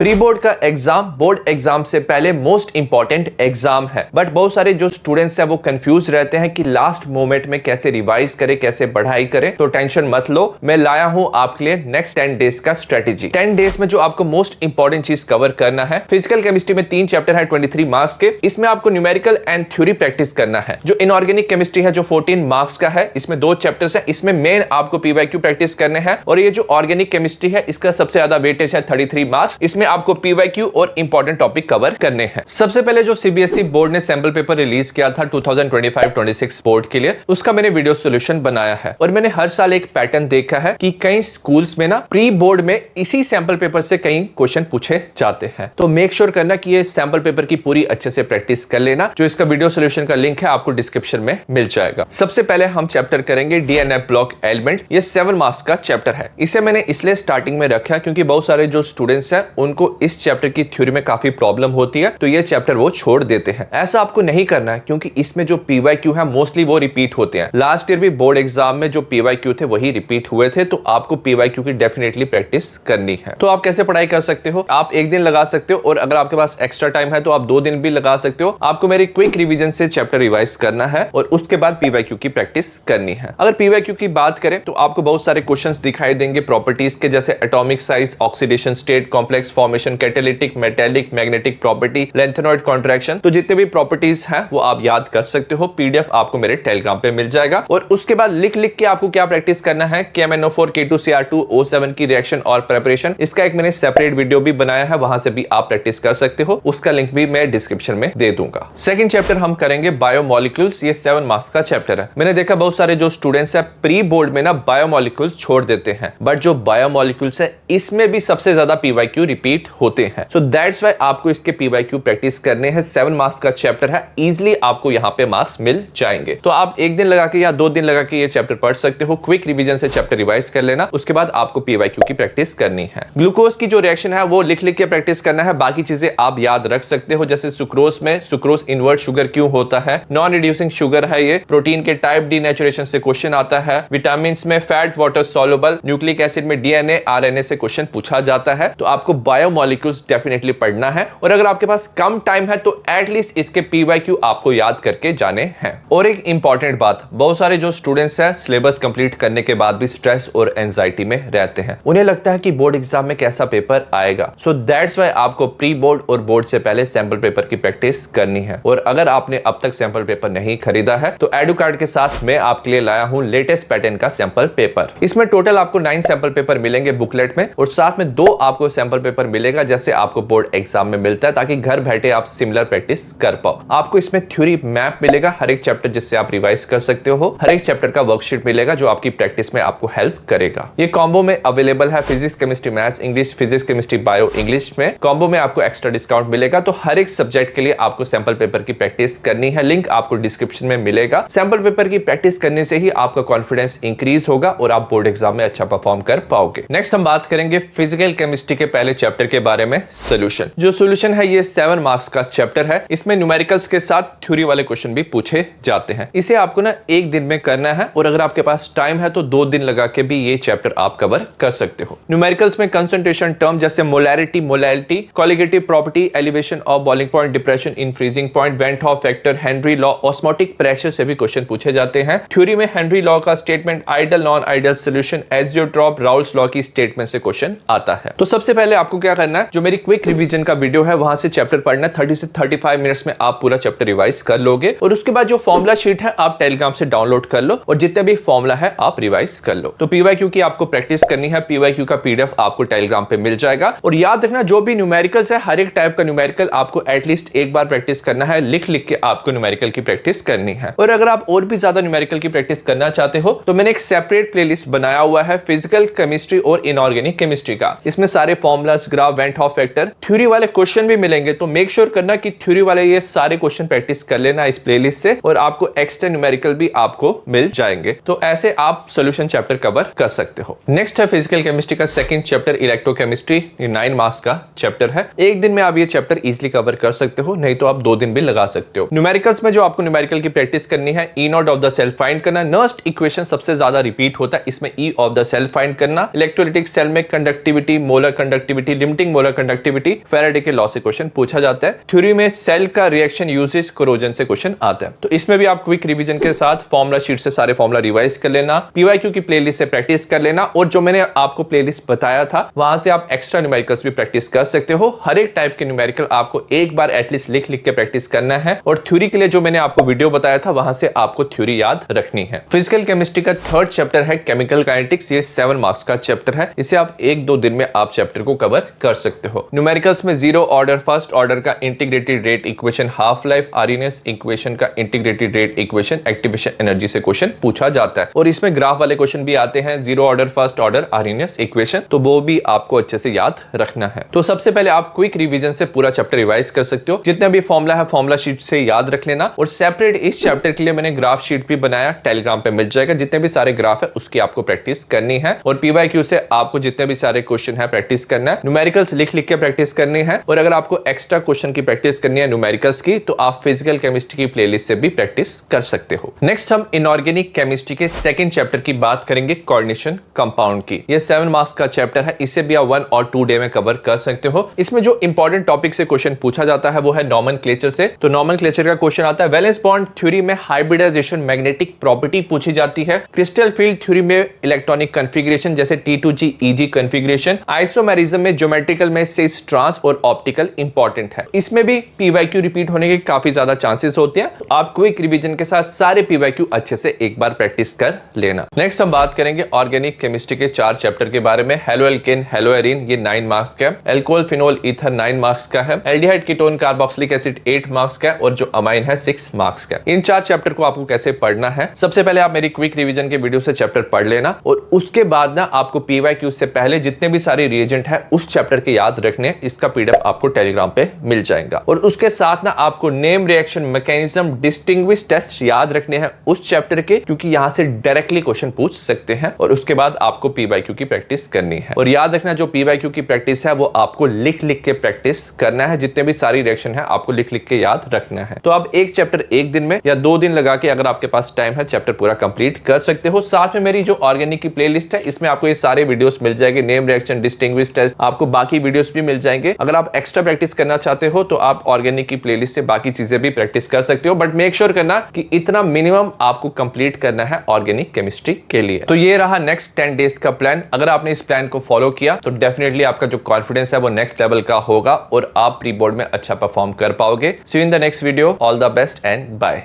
Pre board का exam board exam से पहले मोस्ट इंपॉर्टेंट एग्जाम है, बट बहुत सारे जो स्टूडेंट्स हैं वो कंफ्यूज रहते हैं कि लास्ट मोमेंट में कैसे रिवाइज करें, कैसे पढ़ाई करें। तो टेंशन मत लो, मैं लाया हूं आपके लिए नेक्स्ट 10 डेज का स्ट्रेटेजी। 10 डेज में जो आपको मोस्ट इंपॉर्टेंट चीज कवर करना है, फिजिकल केमिस्ट्री में 3 चैप्टर है 23 मार्क्स के। इसमें आपको न्यूमेरिकल एंड थ्योरी प्रैक्टिस करना है। जो इनऑर्गेनिक केमिस्ट्री है जो 14 मार्क्स का है, इसमें 2 चैप्टर्स है। इसमें मेन आपको पीवाईक्यू प्रैक्टिस करने हैं। और ये जो ऑर्गेनिक केमिस्ट्री है इसका सबसे ज्यादा वेटेज है 33 मार्क्स। इसमें आपको पीवाईक्यू और इंपॉर्टेंट टॉपिक कवर करने हैं। सबसे पहले जो सीबीएसई बोर्ड ने सैंपल पेपर रिलीज किया था 2025-26 बोर्ड के लिए, उसका मैंने वीडियो सॉल्यूशन बनाया है। और मैंने हर साल एक पैटर्न देखा है कि कई स्कूल्स में ना प्री बोर्ड में इसी सैंपल पेपर से कई क्वेश्चन पूछे जाते हैं। तो मेक श्योर करना कि ये सैंपल पेपर की पूरी अच्छे से प्रैक्टिस कर लेना। जो इसका वीडियो सॉल्यूशन का लिंक है आपको डिस्क्रिप्शन में मिल जाएगा। सबसे पहले हम चैप्टर करेंगे डीएनए ब्लॉक एलिमेंट। ये 7 मार्क्स का चैप्टर है। इसे मैंने इसलिए स्टार्टिंग में रखा क्योंकि बहुत सारे जो स्टूडेंट्स हैं उनको इस चैप्टर की थ्योरी में काफी प्रॉब्लम होती है, तो ये चैप्टर वो छोड़ देते हैं। ऐसा आपको नहीं करना है क्योंकि इसमें जो पीवाईक्यू है मोस्टली वो रिपीट होते हैं। लास्ट ईयर भी बोर्ड एग्जाम में जो पीवाईक्यू थे वही रिपीट हुए थे, तो आपको पीवाईक्यू की डेफिनेटली प्रैक्टिस करनी है। तो आप कैसे पढ़ाई कर सकते हो? आप एक दिन लगा सकते हो, और अगर आपके पास एक्स्ट्रा टाइम है तो आप 2 दिन भी लगा सकते हो। आपको मेरी क्विक रिवीजन से चैप्टर रिवाइज करना है और उसके बाद पीवाईक्यू की प्रैक्टिस करनी है। अगर पीवाईक्यू की बात करें तो आपको बहुत सारे क्वेश्चंस दिखाई देंगे प्रॉपर्टीज के, जैसे atomic size, oxidation state, complex formation, catalytic, metallic, magnetic property, lanthanoid contraction. तो जितने भी प्रॉपर्टीज हैं वो आप याद कर सकते हो। पीडीएफ आपको मेरे टेलीग्राम पे मिल जाएगा। और उसके बाद लिख लिख के आपको क्या प्रैक्टिस करना है, KMnO4 K2Cr2O7 की रिएक्शन और प्रिपरेशन। इसका एक मैंने सेपरेट वीडियो भी बनाया है, वहां से भी आप प्रैक्टिस कर सकते हो। उसका लिंक भी मैं डिस्क्रिप्शन में दे दूंगा। सेकंड चैप्टर हम करेंगे बायोमोलिक्यूल्स। ये 7 मार्क्स का चैप्टर है। मैंने देखा बहुत सारे जो स्टूडेंट्स है प्री बोर्ड में ना बायोमोलिक्यूल्स छोड़ देते हैं, बट जो बायोमोलिक्यूल्स है इसमें भी सबसे ज्यादा पीवाईक्यू रिपीट होते हैं। सो दैट्स व्हाई आपको इसके पीवाईक्यू प्रैक्टिस करने हैं। 7 मार्क्स का चैप्टर है, इजीली आपको यहाँ पे मार्क्स मिल जाएंगे। तो आप एक दिन लगा के या 2 दिन लगा के ये चैप्टर पढ़ सकते हो। क्विक रिवीजन से चैप्टर रिवाइज कर लेना, उसके बाद आपको पीवाईक्यू की प्रैक्टिस करनी है। ग्लूकोज की जो रिएक्शन है वो लिख लिख के प्रैक्टिस करना है। बाकी चीजें आप याद रख सकते हो, जैसे सुक्रोज में सुक्रोज इन्वर्ट शुगर क्यों होता है, नॉन रिड्यूसिंग शुगर है ये, प्रोटीन के टाइप डीनेचुरेशन से क्वेश्चन आता है, विटामिन में fat water soluble, nucleic acid में डीएनए आरएनए से क्वेश्चन पूछा जाता है। तो आपको बायोमोलिक्यूल्स डेफिनेटली पढ़ना है। और अगर आपके पास कम टाइम है तो एटलीस्ट इसके पीवाईक्यू आपको याद करके जाने हैं। और एक इंपॉर्टेंट बात, बहुत सारे जो स्टूडेंट्स हैं सिलेबस कंप्लीट करने के बाद भी स्ट्रेस और एंजाइटी में रहते हैं। उन्हें लगता है कि बोर्ड एग्जाम में कैसा पेपर आएगा। सो दैट्स व्हाई आपको प्री बोर्ड और बोर्ड से पहले सैंपल पेपर की प्रैक्टिस करनी है। और अगर आपने अब तक सैंपल पेपर नहीं खरीदा है तो एडू कार्ड के साथ मैं आपके लिए लाया हूं लेटेस्ट पैटर्न का सैंपल पेपर। इसमें टोटल आपको 9 सैंपल पेपर मिलेंगे बुकलेट में, और साथ में 2 आपको सैंपल पेपर मिलेगा जैसे आपको बोर्ड एग्जाम में मिलता है, ताकि घर बैठे आप सिमिलर प्रैक्टिस कर पाओ। आपको इसमें थ्योरी मैप मिलेगा हर एक चैप्टर जिससे आप रिवाइज कर सकते हो। हर एक चैप्टर का वर्कशीट मिलेगा जो आपकी प्रैक्टिस में आपको हेल्प करेगा। ये कॉम्बो में अवेलेबल है, physics chemistry maths English, physics chemistry bio English में कॉम्बो में आपको एक्स्ट्रा डिस्काउंट मिलेगा। तो हर एक सब्जेक्ट के लिए आपको सैंपल पेपर की प्रैक्टिस करनी है। लिंक आपको डिस्क्रिप्शन में मिलेगा। सैंपल पेपर की प्रैक्टिस करने से ही आपका कॉन्फिडेंस इंक्रीज होगा और आप बोर्ड एग्जाम में अच्छा परफॉर्म कर पाओगे। नेक्स्ट हम बात करेंगे फिजिकल केमिस्ट्री के पहले चैप्टर के बारे में, सोल्यूशन। जो सोल्यूशन है ये 7 मार्क्स का चैप्टर है। इसमें न्यूमेरिकल्स के साथ थ्योरी वाले क्वेश्चन भी पूछे जाते हैं। इसे आपको ना एक दिन में करना है, और अगर आपके पास टाइम है तो 2 दिन लगा के भी ये चैप्टर आप कवर कर सकते हो। न्यूमेरिकल्स में कंसंट्रेशन टर्म जैसे molarity, molality, colligative property, elevation of boiling point, depression in freezing point, van't Hoff factor, Henry law, osmotic pressure से भी क्वेश्चन पूछे जाते हैं। थ्योरी में हेनरी लॉ का statement, ideal non ideal solution, azeotrope, Raoult's law की statement से question आता है। तो सबसे पहले आपको क्या करना है, जो मेरी क्विक रिवीजन का वीडियो है वहां से चैप्टर पढ़ना है। 30 से 35 मिनट्स में आप पूरा चैप्टर रिवाइज कर लोगे। और उसके बाद जो फॉर्मुला शीट है आप टेलीग्राम से डाउनलोड कर लो, और जितने भी फॉर्मुला है आप रिवाइज कर लो। तो पीवाईक्यू की आपको प्रैक्टिस करनी है। पीवाईक्यू का पीडीएफ आपको टेलीग्राम पे मिल जाएगा। और याद रखना जो भी न्यूमेरिकल्स है हर एक टाइप का न्यूमेरिकल आपको एटलीस्ट एक बार प्रैक्टिस करना है। लिख लिख के आपको न्यूमेरिकल की प्रैक्टिस करनी है। और अगर आप और भी ज्यादा न्यूमेरिकल की प्रैक्टिस करना चाहते हो तो मैंने एक सेपरेट प्लेलिस्ट बनाया हुआ है फिजिकल केमिस्ट्री और इनऑर्गेनिक केमिस्ट्री का। इसमें सारे formulas, graph, went Hoff factor, theory वाले क्वेश्चन भी मिलेंगे। तो मेक श्योर करना कि थ्योरी वाले ये सारे क्वेश्चन प्रैक्टिस कर लेना इस प्लेलिस्ट से, और आपको एक्स्ट्रा न्यूमेरिकल भी आपको मिल जाएंगे। तो ऐसे आप सॉल्यूशन चैप्टर कवर कर सकते हो। नेक्स्ट है फिजिकल केमिस्ट्री का सेकंड चैप्टर इलेक्ट्रोकेमिस्ट्री। ये 9 मार्क्स का चैप्टर है। एक दिन में आप ये चैप्टर इजीली कवर कर सकते हो, नहीं तो आप 2 दिन भी लगा सकते हो। न्यूमेरिकल्स में जो आपको न्यूमेरिकल की प्रैक्टिस करनी है, E nought of the cell find करना। नर्स्ट इक्वेशन सबसे ज्यादा रिपीट होता है, इसमें E of the cell find करना। इलेक्ट्रोलिटिक सेल में conductivity, molar conductivity, limiting molar conductivity, Faraday के लॉ से क्वेश्चन पूछा जाता है। थ्योरी में सेल का रिएक्शन यूजेस कोरोजन से क्वेश्चन आता है। तो इसमें भी आप क्विक रिवीजन के साथ फॉर्मूला शीट से सारे फॉर्मूला रिवाइज कर लेना, पीवाईक्यू की प्लेलिस्ट से प्रैक्टिस कर लेना, और जो मैंने आपको प्लेलिस्ट बताया था वहां से आप एक्स्ट्रा न्यूमेरिकल्स भी प्रैक्टिस कर सकते हो। हर एक टाइप के न्यूमेरिकल आपको एक बार एटलीस्ट लिख लिख के प्रैक्टिस करना है, और थ्योरी के लिए जो मैंने आपको वीडियो बताया था वहां से आपको थ्योरी याद रखनी है। फिजिकल केमिस्ट्री का थर्ड चैप्टर है केमिकल काइनेटिक्स। ये 7 मार्क्स का चैप्टर है। इसे आप 1-2 दिन में आप चैप्टर को कवर कर सकते हो। न्यूमेरिकल्स में जीरो ऑर्डर, फर्स्ट ऑर्डर का integrated rate equation, half life, Arrhenius equation का integrated rate equation, activation energy से क्वेश्चन पूछा जाता है। और इसमें ग्राफ वाले क्वेश्चन भी आते हैं, zero order, first order, RNS equation, तो वो भी आपको अच्छे से याद रखना है। तो सबसे पहले आप क्विक रिवीजन से पूरा चैप्टर रिवाइज कर सकते हो। जितने भी फॉर्मूला है फॉर्मूला शीट से याद रख लेना, और सेपरेट इस चैप्टर के लिए मैंने ग्राफ शीट भी बनाया, टेलीग्राम पे मिल जाएगा। जितने भी सारे ग्राफ है उसकी आपको प्रैक्टिस करनी है, और पीवाईक्यू से आपको जितने भी सारे क्वेश्चन है प्रैक्टिस करना है। न्यूमेरिकल्स लिख लिख के प्रैक्टिस करनी है, और अगर आपको एक्स्ट्रा क्वेश्चन की प्रैक्टिस करनी है न्यूमेरिकल्स की, तो आप फिजिकल केमिस्ट्री की प्लेलिस्ट से भी प्रैक्टिस कर सकते हो। नेक्स्ट हम इनऑर्गेनिक केमिस्ट्री के सेकंड चैप्टर की बात करेंगे, कोऑर्डिनेशन कंपाउंड की। ये 7 मार्क्स का चैप्टर है। इसे भी आप 1 और 2 डे में कवर कर सकते हो। इसमें जो इंपॉर्टेंट टॉपिक से क्वेश्चन पूछा जाता है वो है नॉमेनक्लेचर से। तो नॉमेनक्लेचर का क्वेश्चन आता है, वैलेंस बॉन्ड थ्योरी में हाइब्रिडाइजेशन मैग्नेटिक प्रॉपर्टी पूछी जाती है, क्रिस्टल फील्ड थ्योरी में इलेक्ट्रॉनिक कॉन्फ़िगरेशन जैसे T2G EG कॉन्फ़िगरेशन, आइसोमेरिज्म में ज्योमेट्रिकल में सिस ट्रांस और ऑप्टिकल इंपॉर्टेंट है। इसमें भी पीवाईक्यू रिपीट होने के काफी ज्यादा चांसेस होते हैं। आप क्विक रिवीजन के साथ सारे पीवाईक्यू अच्छे से एक बार प्रैक्टिस कर लेना। नेक्स्ट हम बात करेंगे ऑर्गेनिक केमिस्ट्री के 4 चैप्टर के बारे में। हेलो एल्केन, हेलो एरीन, ये 9 मार्क्स का है। एल्कोहल, फिनोल, ईथर 9 मार्क्स का है। Aldehyde, ketone, carboxylic acid 8 marks का है, और जो अमाइन है 6 मार्क्स का। इन 4 चैप्टर को आपको कैसे पढ़ना है, सबसे पहले आप मेरी क्विक रिवीजन के वीडियो से चैप्टर पढ़ लेना, और उसके बाद ना आपको पीवाईक्यू से पहले जितने भी सारे रिएजेंट है उस चैप्टर के याद रखने। इसका पीडीएफ आपको टेलीग्राम पे मिल जाएगा। और उसके साथ ना आपको name, reaction, mechanism, distinguish test याद रखने हैं उस चैप्टर के, क्योंकि यहां से डायरेक्टली क्वेश्चन पूछ सकते हैं। और उसके बाद आपको पीवाईक्यू की प्रैक्टिस करनी है। और याद रखना, जो पीवाईक्यू की प्रैक्टिस है वो आपको लिख लिख के प्रैक्टिस करना है। जितने भी सारी रिएक्शन है आपको लिख लिख के याद रखना है। तो आप एक चैप्टर एक दिन में या 2 दिन लगा के, अगर आपके पास टाइम है, चैप्टर पूरा कंप्लीट कर सकते हो। साथ में मेरी जो ऑर्गेनिक की प्लेलिस्ट है इसमें आपको ये सारे वीडियोस मिल जाएंगे, नेम, रिएक्शन, डिस्टिंग्विश टेस्ट, आपको बाकी वीडियोस भी मिल जाएंगे। अगर आप एक्स्ट्रा प्रैक्टिस करना चाहते हो तो आप ऑर्गेनिक की प्लेलिस्ट से बाकी चीजें भी प्रैक्टिस कर सकते हो, बट मेक श्योर करना कि इतना मिनिमम आपको कंप्लीट करना है ऑर्गेनिक केमिस्ट्री के लिए। तो ये रहा नेक्स्ट 10 डेज का प्लान। अगर आपने इस प्लान को फॉलो किया तो डेफिनेटली आपका जो कॉन्फिडेंस है वो नेक्स्ट लेवल का होगा, और आप प्री बोर्ड में अच्छा परफॉर्म कर पाओगे। See you in the next video. All the best and bye.